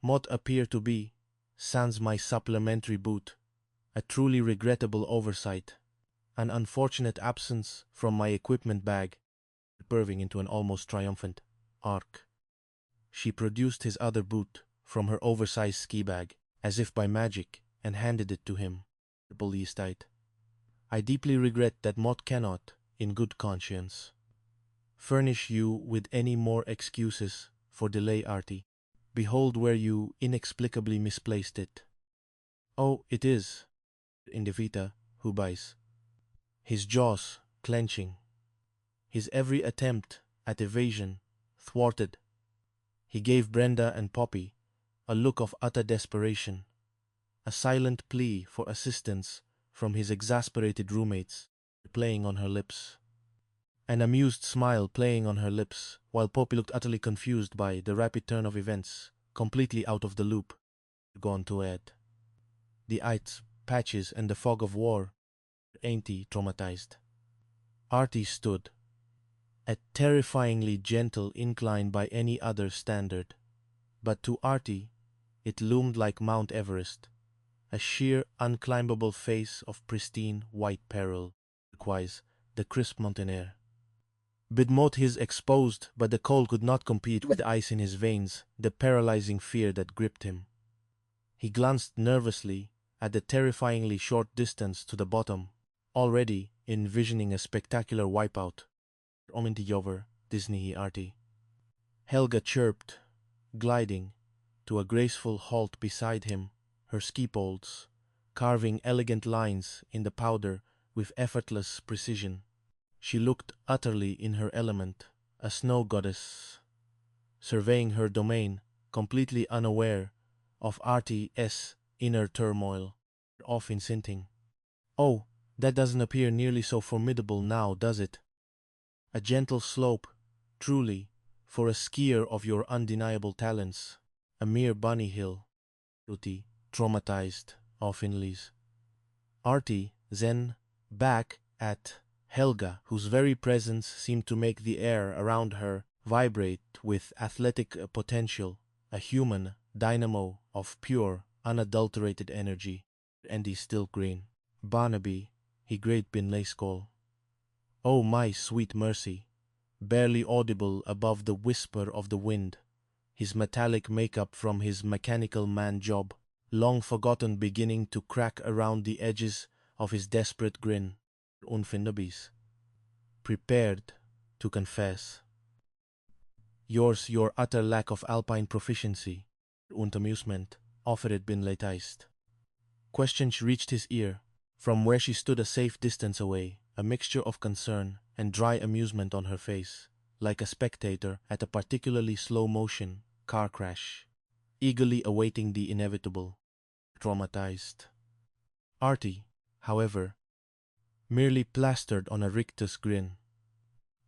Mod appear to be, sans my supplementary boot, a truly regrettable oversight, an unfortunate absence from my equipment bag, curving into an almost triumphant arc. She produced his other boot from her oversized ski bag, as if by magic, and handed it to him. Police-tight. I deeply regret that Mott cannot, in good conscience, furnish you with any more excuses for delay, Artie. Behold where you inexplicably misplaced it. Oh, it is, Indivita, who buys. His jaws clenching. His every attempt at evasion thwarted. He gave Brenda and Poppy a look of utter desperation, a silent plea for assistance from his exasperated roommates playing on her lips. An amused smile playing on her lips, while Poppy looked utterly confused by the rapid turn of events, completely out of the loop. Gone to Ed. The ice patches and the fog of war. Ain't he traumatized? Artie stood, a terrifyingly gentle incline by any other standard. But to Artie, it loomed like Mount Everest, a sheer, unclimbable face of pristine white peril, likewise the crisp mountain air. Bidmote his exposed, but the cold could not compete with the ice in his veins, the paralyzing fear that gripped him. He glanced nervously at the terrifyingly short distance to the bottom, already envisioning a spectacular wipeout. Omintiyover, Disney Artie. Helga chirped, gliding to a graceful halt beside him, her ski poles carving elegant lines in the powder with effortless precision. She looked utterly in her element, a snow goddess, surveying her domain, completely unaware of Artie's inner turmoil, off in sinting. Oh, that doesn't appear nearly so formidable now, does it? A gentle slope, truly, for a skier of your undeniable talents. A mere bunny hill. Guilty, traumatized, off Inleys. Artie, then, back at Helga, whose very presence seemed to make the air around her vibrate with athletic potential, a human dynamo of pure, unadulterated energy. And he still green. Barnaby, he great bin Layscall. Oh my sweet mercy, barely audible above the whisper of the wind, his metallic makeup from his mechanical man job, long forgotten beginning to crack around the edges of his desperate grin. Unfindabis. Prepared to confess. Yours your utter lack of alpine proficiency, und amusement, offered bin leiteist. Questions reached his ear, from where she stood a safe distance away, a mixture of concern and dry amusement on her face, like a spectator at a particularly slow-motion car crash, eagerly awaiting the inevitable. Traumatized. Artie, however, merely plastered on a rictus grin,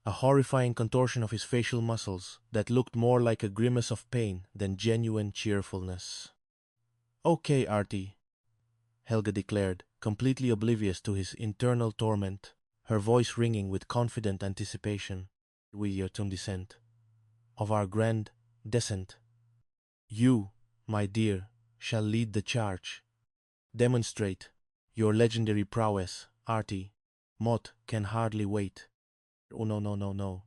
a horrifying contortion of his facial muscles that looked more like a grimace of pain than genuine cheerfulness. Okay, Artie, Helga declared, completely oblivious to his internal torment, her voice ringing with confident anticipation. We are to descent of our grand descent. You, my dear, shall lead the charge. Demonstrate your legendary prowess, Artie. Mott can hardly wait. Oh no.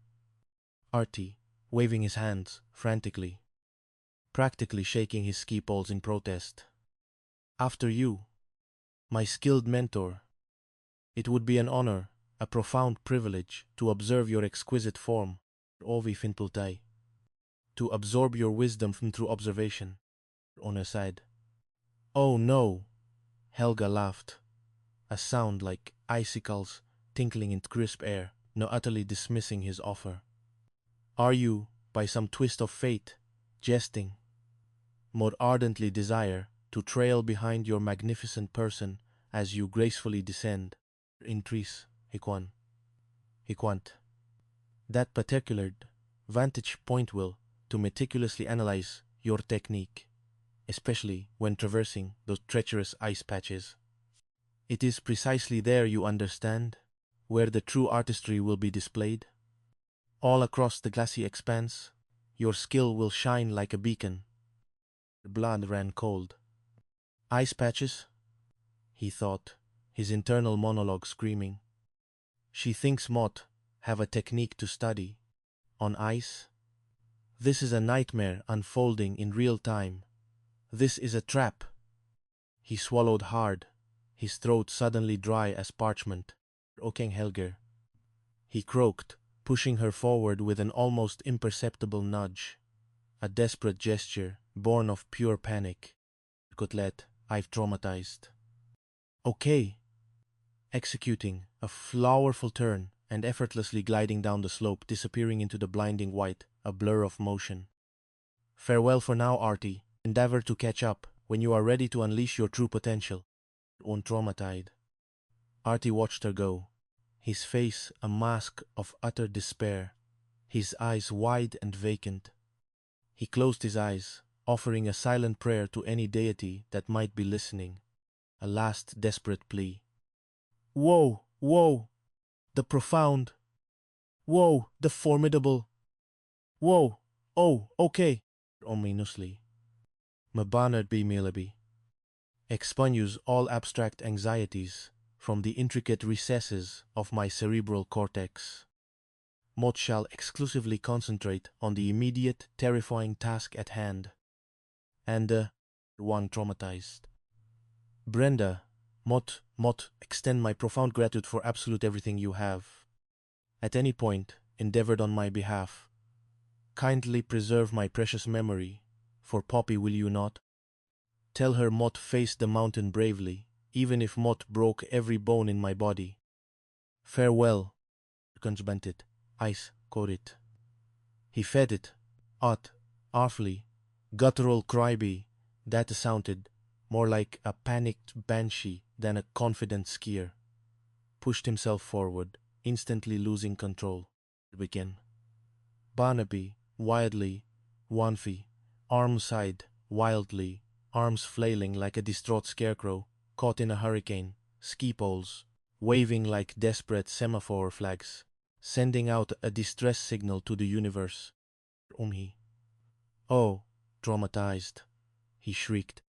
Artie, waving his hands frantically, practically shaking his ski poles in protest. After you, my skilled mentor. It would be an honor, a profound privilege, to observe your exquisite form, Ovi Finpultai, to absorb your wisdom from through observation. On her side. Oh no, Helga laughed, a sound like icicles tinkling in crisp air, no utterly dismissing his offer. Are you, by some twist of fate, jesting? More ardently desire to trail behind your magnificent person as you gracefully descend. Intris, Hiquant. That particular vantage point will, to meticulously analyze your technique, especially when traversing those treacherous ice patches. It is precisely there, you understand, where the true artistry will be displayed. All across the glassy expanse, your skill will shine like a beacon. The blood ran cold. Ice patches? He thought, his internal monologue screaming. She thinks Mott have a technique to study. On ice? This is a nightmare unfolding in real time. This is a trap. He swallowed hard, his throat suddenly dry as parchment. Okeng Helger. He croaked, pushing her forward with an almost imperceptible nudge. A desperate gesture, born of pure panic. Kotlet, I've traumatized. Okay. Executing a flowerful turn and effortlessly gliding down the slope, disappearing into the blinding white, a blur of motion. Farewell for now, Artie. Endeavor to catch up when you are ready to unleash your true potential. Untraumatized. Artie watched her go, his face a mask of utter despair, his eyes wide and vacant. He closed his eyes, offering a silent prayer to any deity that might be listening, a last desperate plea. Whoa, whoa, the profound. Whoa, the formidable. Whoa, oh, okay. Ominously. Mabanad B. Milaby. Expunges all abstract anxieties from the intricate recesses of my cerebral cortex. Mott shall exclusively concentrate on the immediate, terrifying task at hand. And, one traumatized. Brenda, Mott, extend my profound gratitude for absolute everything you have, at any point, endeavored on my behalf. Kindly preserve my precious memory, for Poppy will you not? Tell her Mott faced the mountain bravely, even if Mott broke every bone in my body. Farewell, conjubented, ice, corit. He fed it, artfully, guttural cryby, that sounded more like a panicked banshee than a confident skier. Pushed himself forward, instantly losing control. Began. Barnaby, wildly, Wanfi, arms side, wildly, arms flailing like a distraught scarecrow, caught in a hurricane, ski poles, waving like desperate semaphore flags, sending out a distress signal to the universe. Oh, traumatized, he shrieked.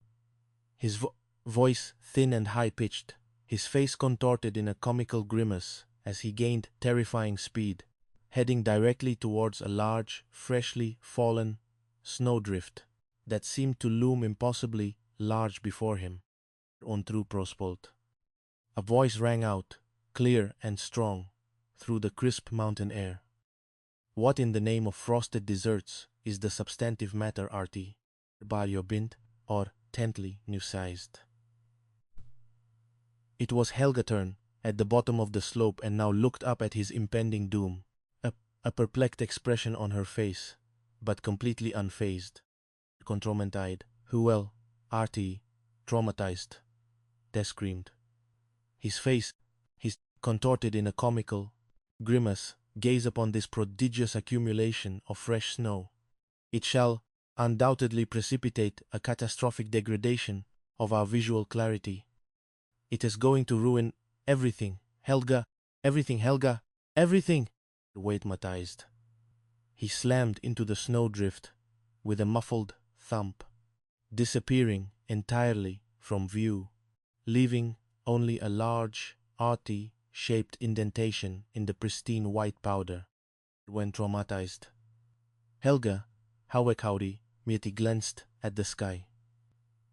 His voice thin and high-pitched, his face contorted in a comical grimace as he gained terrifying speed, heading directly towards a large, freshly fallen snowdrift that seemed to loom impossibly large before him. On true prospult. A voice rang out, clear and strong, through the crisp mountain air. What in the name of frosted desserts is the substantive matter, Artie? Baljo bint, or tently new-sized. It was Helga-turn, at the bottom of the slope, and now looked up at his impending doom, a perplexed expression on her face, but completely unfazed. Contromentide, who Artie, traumatized, Des screamed. His face, contorted in a comical grimace, gaze upon this prodigious accumulation of fresh snow. It shall undoubtedly precipitate a catastrophic degradation of our visual clarity. It is going to ruin everything, Helga, everything, Helga, everything, Waitmatized. He slammed into the snowdrift with a muffled thump, disappearing entirely from view, leaving only a large, Artie-shaped indentation in the pristine white powder. When traumatized, Helga, howdy, merely glanced at the sky.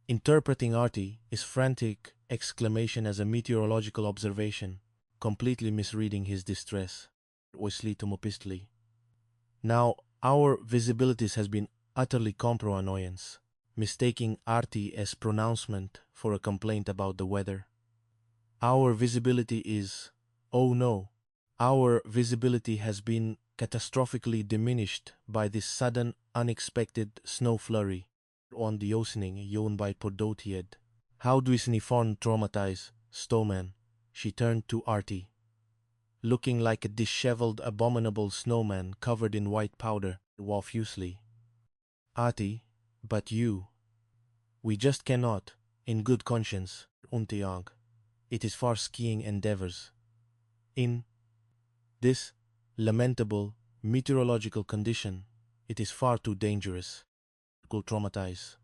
Interpreting Artie, his frantic exclamation as a meteorological observation, completely misreading his distress. Oisli. Now our visibilities has been utterly compro annoyance, mistaking Artie as pronouncement for a complaint about the weather. Our visibility is, oh no, our visibility has been catastrophically diminished by this sudden, unexpected snow flurry on the ocening yon by Podotied. How do isni forn traumatize, Stowman? She turned to Artie, looking like a disheveled, abominable snowman covered in white powder, profusely. Artie, but you. We just cannot, in good conscience, Untiag. It is far skiing endeavors. In this lamentable meteorological condition, it is far too dangerous. Could traumatize.